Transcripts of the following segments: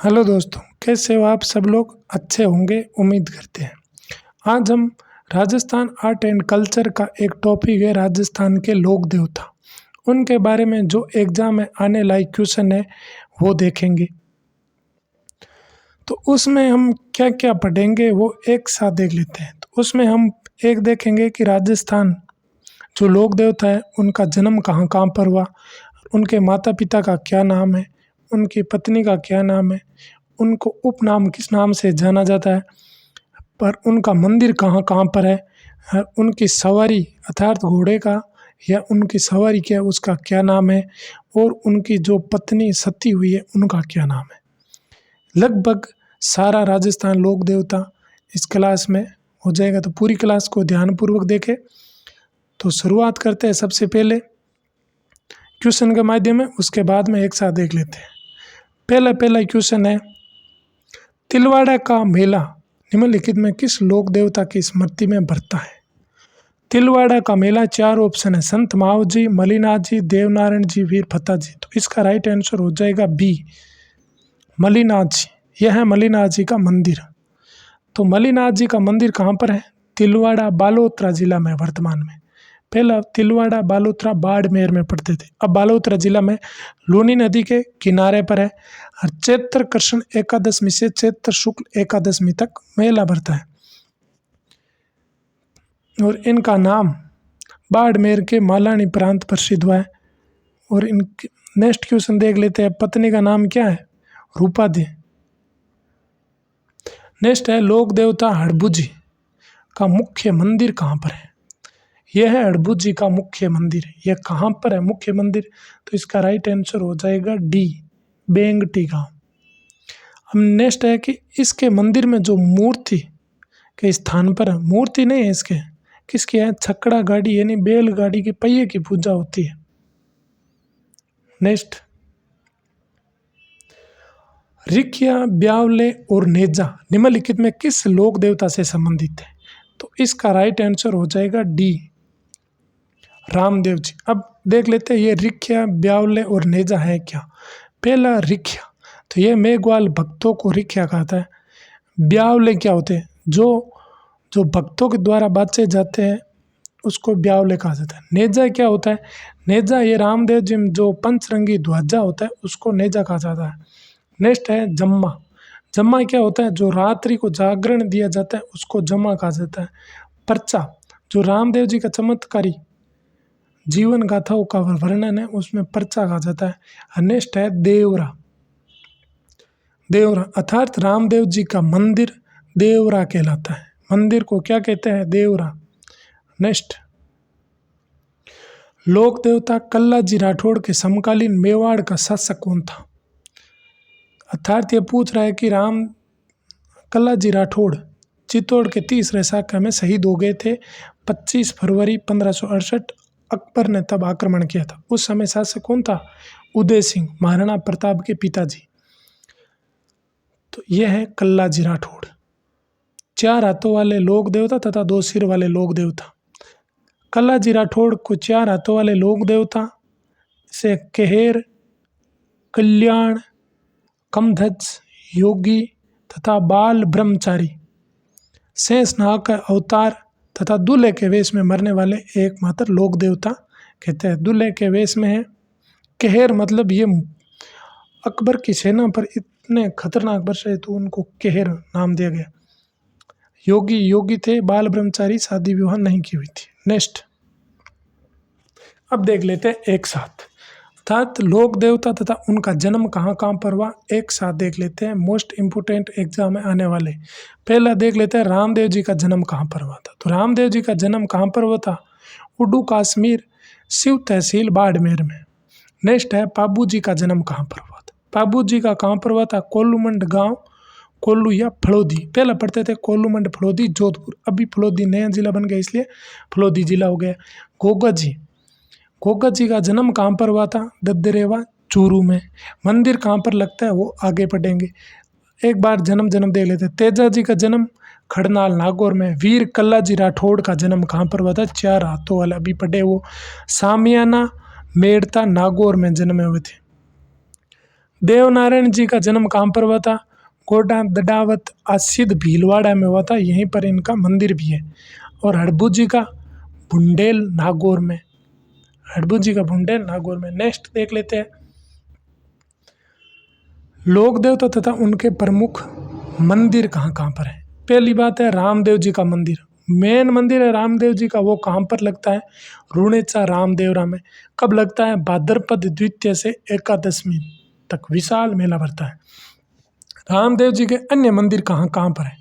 Hello दोस्तों, कैसे हो आप सब लोग? अच्छे होंगे उम्मीद करते हैं। आज हम राजस्थान आर्ट एंड कल्चर का एक टॉपिक है, राजस्थान के लोक देवता। उनके बारे में जो एग्जाम में आने लायक क्वेश्चन है वो देखेंगे। तो उसमें हम क्या क्या पढ़ेंगे वो एक साथ देख लेते हैं। तो उसमें हम एक देखेंगे कि राजस्थान जो लोक देवता है उनका जन्म कहाँ कहाँ पर हुआ, उनके माता पिता का क्या नाम है, उनकी पत्नी का क्या नाम है, उनको उपनाम किस नाम से जाना जाता है, पर उनका मंदिर कहाँ कहाँ पर है, उनकी सवारी अर्थात घोड़े का या उनकी सवारी क्या है उसका क्या नाम है, और उनकी जो पत्नी सती हुई है उनका क्या नाम है। लगभग सारा राजस्थान लोक देवता इस क्लास में हो जाएगा, तो पूरी क्लास को ध्यानपूर्वक देखें। तो शुरुआत करते हैं सबसे पहले क्वेश्चन के माध्यम में, उसके बाद में एक साथ देख लेते हैं। पहला क्वेश्चन है, तिलवाड़ा का मेला निम्नलिखित में किस लोक देवता की स्मृति में बढ़ता है? तिलवाड़ा का मेला, चार ऑप्शन है, संत माव जी, मलिनाथ जी, देवनारायण जी, वीर फतेह जी। तो इसका राइट आंसर हो जाएगा बी, मलिनाथ जी। यह है मलिनाथ जी का मंदिर। तो मलिनाथ जी का मंदिर कहाँ पर है? तिलवाड़ा बालोतरा जिला में वर्तमान में। पहला तिलवाड़ा बालोतरा बाड़मेर में पड़ते थे, अब बालोतरा जिला में लूनी नदी के किनारे पर है। और चैत्र कृष्ण एकादशमी से चैत्र शुक्ल एकादशमी तक मेला भरता है, और इनका नाम बाड़मेर के मालानी प्रांत प्रसिद्ध हुआ है। और इनके नेक्स्ट क्वेश्चन देख लेते हैं, पत्नी का नाम क्या है? रूपा दी। नेक्स्ट है, लोक देवता हड़बुजी का मुख्य मंदिर कहाँ पर है? यह है हड़बुज जी का मुख्य मंदिर। यह कहाँ पर है मुख्य मंदिर? तो इसका राइट आंसर हो जाएगा डी, बेंगटी गांव। अब नेक्स्ट है कि इसके मंदिर में जो मूर्ति के स्थान पर है, मूर्ति नहीं है इसके, किसकी है? छकड़ा गाड़ी यानी बैलगाड़ी के पहिए की पूजा होती है। नेक्स्ट, रिखिया, ब्यावले और नेजा निम्नलिखित में किस लोक देवता से संबंधित है? तो इसका राइट आंसर हो जाएगा डी, रामदेव जी। अब देख लेते हैं ये रिख्या, ब्यावले और नेजा है क्या। पहला रिख्या, तो ये मेघवाल भक्तों को रिख्या कहता है। ब्यावले क्या होते हैं? जो जो भक्तों के द्वारा बाचे जाते हैं उसको ब्यावले कहा जाता है। नेजा क्या होता है? नेजा ये रामदेव जी में जो पंचरंगी ध्वजा होता है उसको नेजा कहा जाता है। नेक्स्ट है जम्मा। जम्मा क्या होता है? जो रात्रि को जागरण दिया जाता है उसको जम्मा कहा जाता है। पर्चा, जो रामदेव जी का चमत्कारी जीवन गाथाओं का वर्णन है उसमें पर्चा कहा जाता है। नेक्स्ट है देवरा। देवरा अर्थात रामदेव जी का मंदिर देवरा कहलाता है। मंदिर को क्या कहते हैं? देवरा। नेक्स्ट, लोक देवता कल्लाजी राठौड़ के समकालीन मेवाड़ का शासक कौन था? अर्थात ये पूछ रहा है कि राम कल्लाजी राठौड़ चित्तौड़ के तीसरे शाखा में शहीद हो गए थे 25 फरवरी 1568। अकबर ने तब आक्रमण किया था। उस समय शासक कौन था? उदय सिंह, महाराणा प्रताप के पिताजी। तो यह है कल्लाजी राठौड़। चार हाथों वाले लोक देवता तथा दो सिर वाले लोक देवता। कल्लाजी राठौड़ को चार हाथों वाले लोक देवता से केहेर, कल्याण, कमध्वज, योगी तथा बाल ब्रह्मचारी, शेषनाग का अवतार तथा दूल्हे के वेश में मरने वाले एकमात्र लोक देवता कहते हैं। दूल्हे के वेश में है। केहेर मतलब ये अकबर की सेना पर इतने खतरनाक बरसे तो उनको केहेर नाम दिया गया। योगी थे। बाल ब्रह्मचारी, शादी विवाह नहीं की हुई थी। नेक्स्ट, अब देख लेते हैं एक साथ, अर्थात लोक देवता तथा उनका जन्म कहाँ कहाँ पर हुआ, एक साथ देख लेते हैं। मोस्ट इम्पोर्टेंट एग्जाम में आने वाले। पहला देख लेते हैं रामदेव जी का जन्म कहाँ पर हुआ था। तो रामदेव जी का जन्म कहाँ पर हुआ था? उडू कश्मीर, शिव तहसील बाड़मेर में। नेक्स्ट है, पाबू जी का जन्म कहाँ पर हुआ था? पाबू जी का कहाँ पर हुआ था? कोल्लूमंड गांव, कोल्लू या फलोदी। पहला पढ़ते थे कोल्लूमंड फलोदी जोधपुर, अभी फलोदी नया जिला बन गया इसलिए फलोदी जिला हो गया। गोगा जी का जन्म कहाँ पर हुआ था? ददरेवा चूरू में। मंदिर कहाँ पर लगता है वो आगे पढ़ेंगे। एक बार जन्म देख लेते। तेजा जी का जन्म खड़नाल नागौर में। वीर कल्लाजी राठौड़ का जन्म कहाँ पर हुआ था? चार हाथों वाला, अभी पढ़े वो। सामियाना मेड़ता नागौर में जन्मे हुए थे। देवनारायण जी का जन्म कहाँ पर हुआ था? गोडा दडावत आसिद भीलवाड़ा में हुआ था, यहीं पर इनका मंदिर भी है। और हड़बू जी का बुंडेल नागौर में, हड़बू जी का बुंडेल नागौर में। नेक्स्ट देख लेते हैं, लोक देवता तथा उनके प्रमुख मंदिर कहाँ कहाँ पर है। पहली बात है रामदेव जी का मंदिर, मेन मंदिर है रामदेव जी का, वो कहाँ पर लगता है? रुणेचा रामदेवरा में। कब लगता है? भाद्रपद द्वितीय से एकादशमी तक विशाल मेला भरता है। रामदेव जी के अन्य मंदिर कहाँ कहाँ पर है?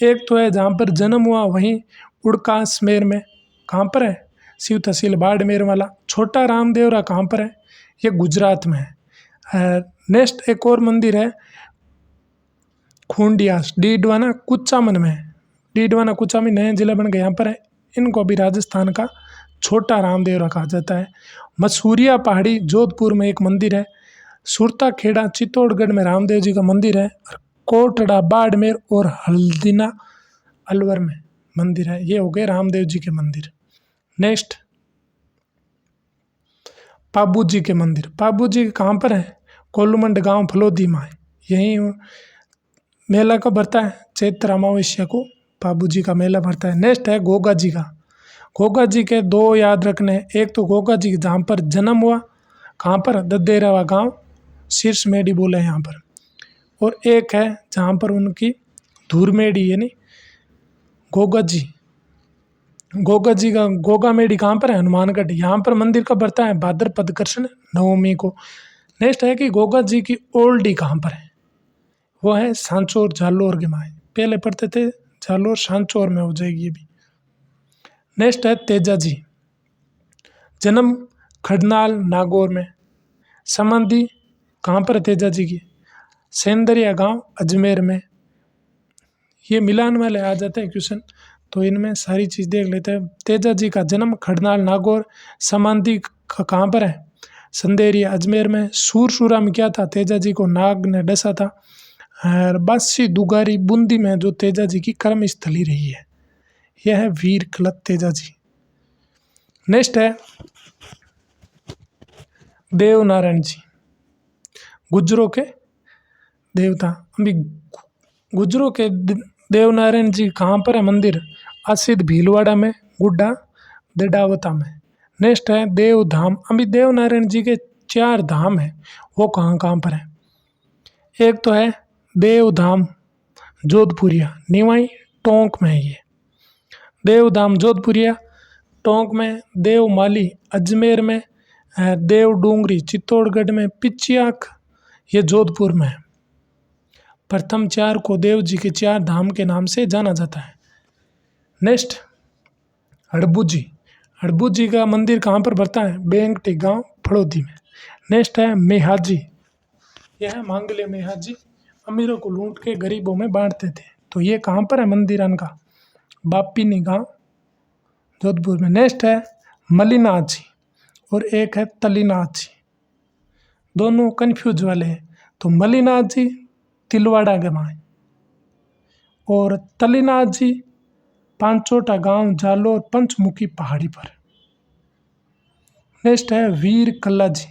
एक तो है जहाँ पर जन्म हुआ वहीं उड़कासमेर में, कहाँ पर है? शिव तहसील बाड़मेर वाला। छोटा रामदेवरा कहाँ पर है? ये गुजरात में है। नेक्स्ट एक और मंदिर है खूंडियास डीडवाना कुचामन में, डीडवाना कुचामन नया जिला बन गया यहाँ पर है। इनको भी राजस्थान का छोटा रामदेवरा कहा जाता है। मसूरिया पहाड़ी जोधपुर में एक मंदिर है। सुरता खेड़ा चित्तौड़गढ़ में रामदेव जी का मंदिर है। और कोटड़ा बाड़मेर और हल्दीना अलवर में मंदिर है। ये हो गए रामदेव जी के मंदिर। नेक्स्ट पाबू जी के मंदिर, पाबू जी कहाँ पर है? कोलुमंड गांव फलोदी में है। यहीं मेला कब भरता है? चैत्र अमावस्या को पाबू जी का मेला भरता है। नेक्स्ट है गोगा जी का, गोगा जी के दो याद रखने हैं। एक तो गोगा जी जहाँ पर जन्म हुआ, कहाँ पर? ददेरावा गांव, शीर्ष मेडी बोले यहाँ पर। और एक है जहाँ पर उनकी धूरमेड़ी यानी गोगा जी, गोगा जी का गोगा मेडी कहाँ पर है? हनुमानगढ़। यहाँ पर मंदिर कब भरता है? भाद्रपद कृष्ण नवमी को। नेक्स्ट है कि गोगा जी की ओल्डी कहाँ पर है? वो है सांचौर जालोर के माए, पहले पढ़ते थे जालोर, सांचौर में हो जाएगी ये भी। नेक्स्ट है तेजा जी, जन्म खडनाल नागौर में। समाधि कहाँ पर है तेजा जी की? सेंदरिया गांव अजमेर में। ये मिलान वाले आ जाते हैं क्वेश्चन, तो इनमें सारी चीज़ देख लेते हैं। तेजा जी का जन्म खडनाल नागौर। समाधि कहाँ पर है? संदेरिया अजमेर में। सूरसूरा में क्या था? तेजा जी को नाग ने डसा था। और बासी दुगारी बूंदी में जो तेजा जी की कर्म स्थली रही है, यह है वीर कलत तेजा जी। नेक्स्ट है देवनारायण जी, गुजरों के देवता। अभी गुजरों के देवनारायण जी कहाँ पर है मंदिर? आसिद भीलवाड़ा में, गुड्डा दडावता में। नेक्स्ट है देवधाम। अभी देवनारायण जी के 4 धाम है, वो कहाँ कहाँ पर है? एक तो है देवधाम जोधपुरिया, निवाई टोंक में है ये। देवधाम जोधपुरिया टोंक में, देवमाली अजमेर में, देव डूंगरी चित्तौड़गढ़ में, पिचियाक ये जोधपुर में है। प्रथम 4 को देव जी के 4 धाम के नाम से जाना जाता है। नेक्स्ट हड़बू जी, हड़बू जी का मंदिर कहाँ पर भरता है? बेंगटी गांव फड़ौदी में। नेक्स्ट है मेहाजी, यह है मांगल्य मेहाजी, अमीरों को लूट के गरीबों में बांटते थे, तो ये कहाँ पर है मंदिर इनका? बापीनी गांव जोधपुर में। नेक्स्ट है मलिनाथ जी और एक है तलीनाथ जी, दोनों कन्फ्यूज वाले हैं। तो मलिनाथ जी तिलवाड़ा के माए और तलीनाथ जी पांचोटा गांव जालोर पंचमुखी पहाड़ी पर। नेक्स्ट है वीर कल्ला जी,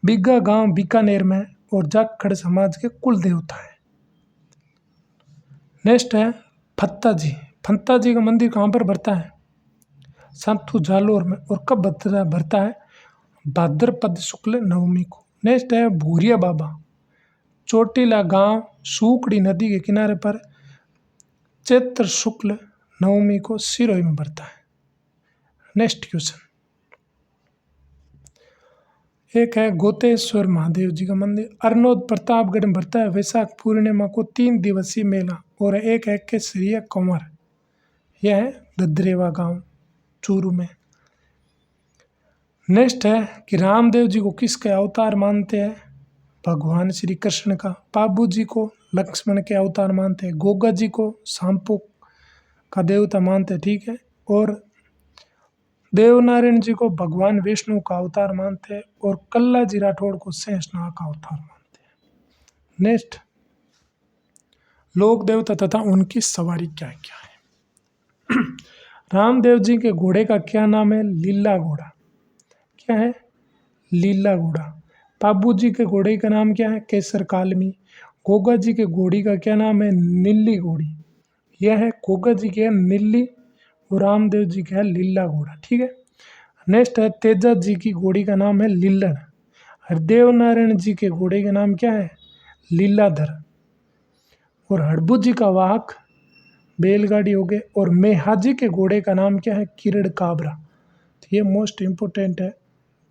बिग्गा गांव बीकानेर में और जाखड़ समाज के कुल देवता है। नेक्स्ट है फत्ता जी, फत्ता जी का मंदिर कहाँ पर भरता है? संतू जालोर में। और कब भरता है? भाद्रपद शुक्ल नवमी को। नेक्स्ट है भूरिया बाबा, चोटीला गांव सूकड़ी नदी के किनारे पर, चैत्र शुक्ल नवमी को सिरोही में भरता है। नेक्स्ट क्वेश्चन, एक है गोतेश्वर महादेव जी का मंदिर, अरनोद प्रतापगढ़ में भरता है वैशाख पूर्णिमा को 3 दिवसीय मेला। और एक है केसरिया कंवर, यह है ददरेवा गांव चूरू में। नेक्स्ट है कि रामदेव जी को किसके अवतार मानते हैं? भगवान श्री कृष्ण का। पाबू जी को लक्ष्मण के अवतार मानते हैं। गोगा जी को सांपो का देवता मानते हैं, ठीक है। और देवनारायण जी को भगवान विष्णु का अवतार मानते हैं। और कल्ला जी राठौड़ को शेषनाग का अवतार मानते हैं। नेक्स्ट लोक देवता तथा उनकी सवारी क्या क्या है। रामदेव जी के घोड़े का क्या नाम है? लीला घोड़ा। क्या है? लीला घोड़ा। पाबू जी के घोड़े का नाम क्या है? केसर कालमी। गोगा जी के घोड़ी का क्या नाम है? नीली घोड़ी। यह है गोगा जी के नीली और रामदेव जी का है लीला घोड़ा। ठीक है। नेक्स्ट है तेजा जी की घोड़ी का नाम है लीलन। हरदेव नारायण जी के घोड़े का नाम क्या है? लीलाधर। और हड़बू जी का वाहक बैलगाड़ी हो गए। और मेहाजी के घोड़े का नाम क्या है? किरण काबरा। तो ये मोस्ट इम्पोर्टेंट है,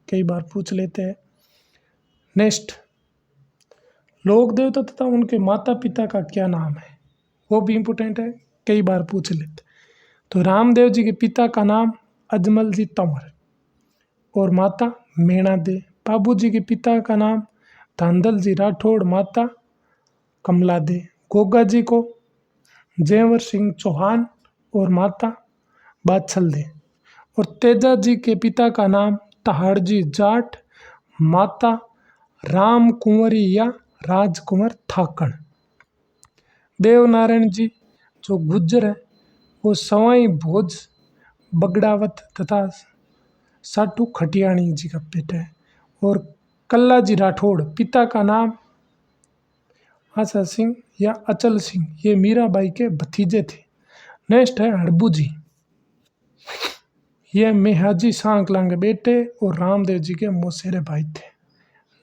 कई बार पूछ लेते हैं। नेक्स्ट, लोक देवता तथा उनके माता पिता का क्या नाम है? वो भी इम्पोर्टेंट है, कई बार पूछ लेते। तो रामदेव जी के पिता का नाम अजमल जी तंवर और माता मेणा दे। बाबू जी के पिता का नाम धांधल जी राठौड़, माता कमला दे। गोगा जी को जयवर सिंह चौहान और माता बाछल दे। और तेजा जी के पिता का नाम तहाड़जी जाट, माता राम कुंवरी या राजकुंवर थाकण। देवनारायण जी जो गुज्जर है वो सवाई भोज बगड़ावत तथा साटू खटियाणी जी का बेटा है। और कल्ला जी राठौड़, पिता का नाम आशा सिंह या अचल सिंह, ये मीराबाई के भतीजे थे। नेक्स्ट है हड़बू जी, ये मेहाजी सांकला के बेटे और रामदेव जी के मौसेरे भाई थे।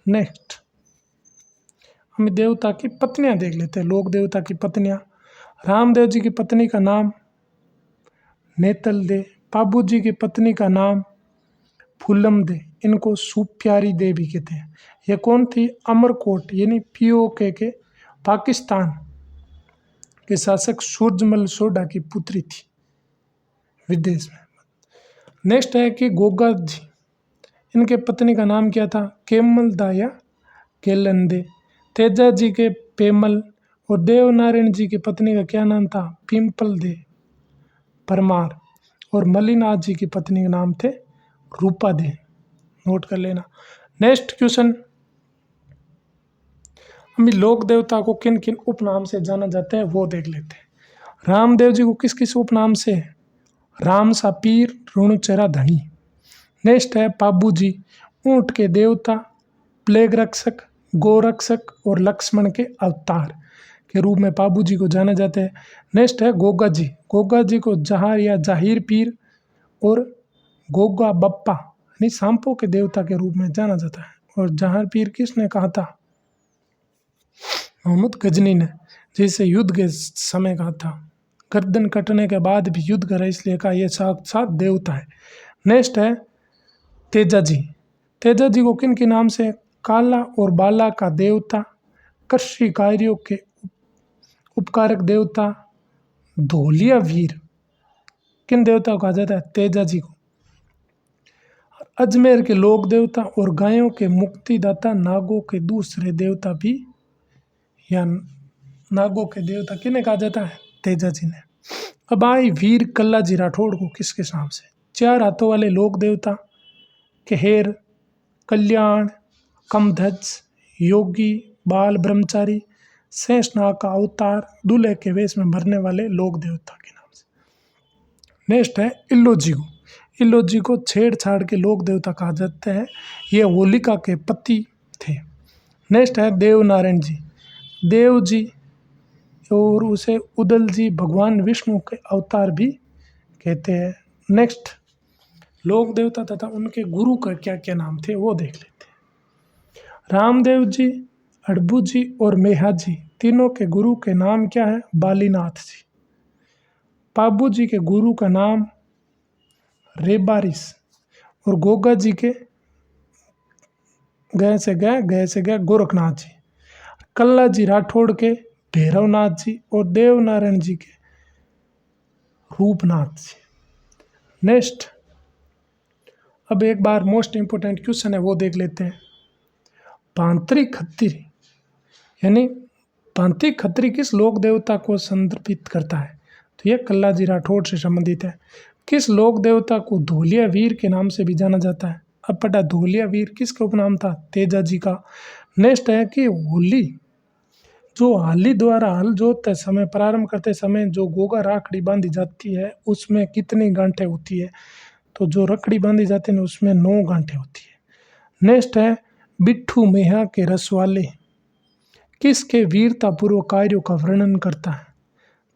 नेक्स्ट, हम देवता की पत्नियां देख लेते हैं, लोक देवता की पत्नियां। रामदेव जी की पत्नी का नाम नेतल दे। बाबू जी की पत्नी का नाम फूलम दे, इनको सुप्यारी दे भी कहते हैं। ये कौन थी? अमरकोट यानी पीओके के पाकिस्तान के शासक सूरजमल सोडा की पुत्री थी विदेश में। नेक्स्ट है कि गोगा जी, इनके पत्नी का नाम क्या था? केमल दा या केलन दे। तेजा जी के पेमल और देवनारायण जी की पत्नी का क्या नाम था? पिंपल दे परमार। और मलिनाथ जी की पत्नी का नाम थे रूपा दे, नोट कर लेना। नेक्स्ट क्वेश्चन, हम लोक देवता को किन किन उपनाम से जाना जाता है वो देख लेते हैं। रामदेव जी को किस किस उपनाम से? राम सा पीर, ऋणचरा धनी। नेक्स्ट है पाबू जी, ऊंट के देवता, प्लेग रक्षक, गोरक्षक और लक्ष्मण के अवतार के रूप में पाबू जी को जाना जाता है। नेक्स्ट है गोगा जी, गोगा जी को जहार या जाहिर पीर और गोगा बप्पा यानी सांपों के देवता के रूप में जाना जाता है। और जहार पीर किसने कहा था? मोहम्मद गजनी ने, जिसे युद्ध के समय कहा था। गर्दन कटने के बाद भी युद्ध करा, इसलिए कहा यह साक्षात देवता है। नेक्स्ट है तेजा जी, तेजा जी को किन के नाम से? काला और बाला का देवता, कृषि कार्यों के उपकारक देवता, धोलिया वीर, किन देवता को कहा जाता है? तेजा जी को। अजमेर के लोक देवता और गायों के मुक्तिदाता, नागों के दूसरे देवता भी, या नागों के देवता किन्हें कहा जाता है? तेजा जी ने। अब आई वीर कल्ला जी राठौड़ को किसके नाम से? चार हाथों वाले लोक देवता, केहेर, कल्याण, कमध्वज, योगी, बाल ब्रह्मचारी, शेषनाग का अवतार, दूल्हे के वेश में मरने वाले लोक देवता के नाम से। नेक्स्ट है इल्लो जी को, इल्लो जी को छेड़छाड़ के लोक देवता कहा जाता है, ये होलिका के पति थे। नेक्स्ट है देवनारायण जी, देव जी और उसे उदल जी भगवान विष्णु के अवतार भी कहते हैं। नेक्स्ट, लोक देवता तथा उनके गुरु का क्या क्या नाम थे वो देख लेते हैं। रामदेव जी, हड़बू जी और मेहा जी, तीनों के गुरु के नाम क्या है? बालीनाथ जी। पाबू जी के गुरु का नाम रेबारिस। और गोगा जी के गए से गया गोरखनाथ जी। कल्ला जी राठौड़ के भैरवनाथ जी और देवनारायण जी के रूपनाथ जी। नेक्स्ट, अब एक बार मोस्ट इम्पोर्टेंट क्वेश्चन है वो देख लेते हैं। पांतरी खत्ती यानी पांतरी खत्री किस लोक देवता को संदर्भित करता है? तो यह कल्ला जी राठौड़ से संबंधित है। किस लोक देवता को धोलिया वीर के नाम से भी जाना जाता है? अब पता धोलिया वीर किसका उपनाम था? तेजा जी का। नेक्स्ट है कि होली, जो हाली द्वारा हल जोतते समय, प्रारंभ करते समय जो गोगा राखड़ी बांधी जाती है उसमें कितनी गांठें होती है? तो जो रखड़ी बांधी जाती है उसमें 9 गांठें होती है। नेक्स्ट है बिट्ठू मेहा के रसवाले किसके वीरतापूर्वक कार्यों का वर्णन करता है?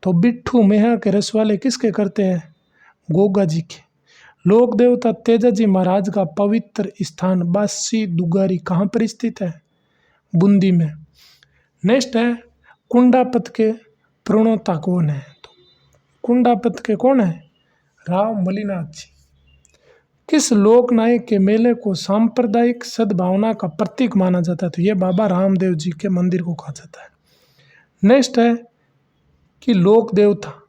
तो बिट्ठू मेहा के रसवाले किसके करते हैं? गोगा जी के। लोक देवता तेजाजी महाराज का पवित्र स्थान बासी दुगारी कहाँ पर स्थित है? बूंदी में। नेक्स्ट है कुंडापत के प्रणोता कौन है? तो कुंडापत के कौन है? राव मलिनाथ जी। किस लोक नायक के मेले को सांप्रदायिक सद्भावना का प्रतीक माना जाता है? तो ये बाबा रामदेव जी के मंदिर को कहा जाता है। नेक्स्ट है कि लोक देवता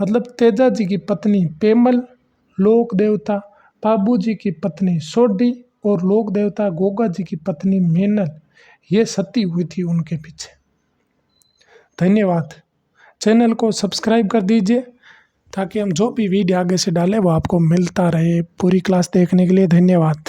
मतलब तेजा जी की पत्नी पेमल, लोक देवता बाबू जी की पत्नी सोडी और लोक देवता गोगा जी की पत्नी मेनल, ये सती हुई थी उनके पीछे। धन्यवाद। चैनल को सब्सक्राइब कर दीजिए ताकि हम जो भी वीडियो आगे से डालें वो आपको मिलता रहे। पूरी क्लास देखने के लिए धन्यवाद।